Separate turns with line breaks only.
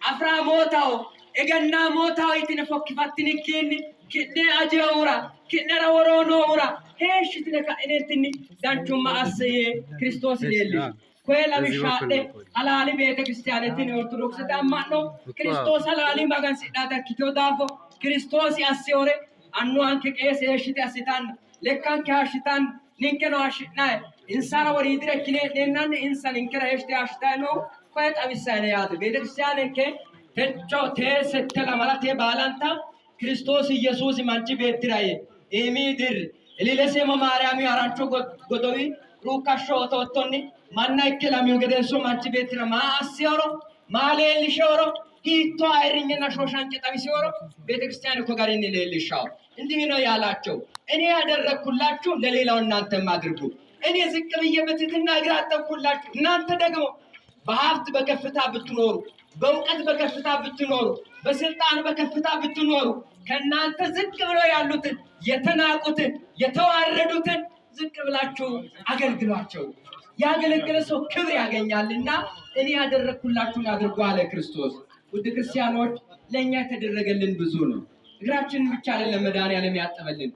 አፍራ ሞታው እገና ሞታው ይትነፎክፋትኒ ኪኔ አጀውራ ኪነራ ወሮኖራ ሄሽት ለካ እኔትኒ ዳንቹማ አሰየ ክርስቶስ ሌሊ ኮላ ቢሻደ አላሊ ቤተ ክርስቲያነትን ኦርቶዶክስ ዳማኖ ክርስቶስ አላሊ ማጋን ሲዳታ ኪቶ ዳፎ ክርስቶስ ያሰዮሬ አኑ አንከ ቄስ ሄሽት ያሲታን ለካን ካሽታን ኒንከኖ አሽናይ ኢንሳና ወሪድረ ኪኔ ደናን ኢንሳን ኢንከራ ሄሽት ያሽታይ ነው ቆጣ ቢሳነ ያት ቤተ ክርስቲያነን ተቾ ተሰተላ ማለት ባላንታ ክርስቶስ ኢየሱስ ማንቺ ቤትራዬ ኤሚድር እሊለሴ ማርያም ያራንቾ ጎዶዊ ሩካሾ ተወቶኒ ማና ይከላሚው ገደንሶ ማንቺ ቤትራ ማአሲዮሮ ማሌልሾሮ ሂቶ አይርኝና ሾሻን ጨጣቢሲዮሮ ቤተክርስቲያን እኮ ጋር እንለልሻው እንዲህ ነው ያላቸው እኔ ያደረኩላችሁ ለሌላው እናንተም አድርጉ እኔ ዝቅ ብዬ በትህትና እግር አጠብኩላችሁ እናንተ ደግሞ በሀብት በከፍታ ብትኖሩ በእውቀት በከፍታ ብትኖሩ በስልጣን በከፍታ ብትኖሩ ከናንተ ዝቅ ብለው ያሉትን የተናቁትን የተዋረዱትን ዝቅ ብላችሁ አገልግሏቸው ያገለገለ ሰው ክብር ያገኛልና እኔ ያደረኩላችሁን አድርጉ አለ ክርስቶስ ውድ ክርስቲያኖች ለኛ የተደረገልን ብዙ ነው እግራችንን ብቻ አይደለም መድኃኒዓለም ያጠበልን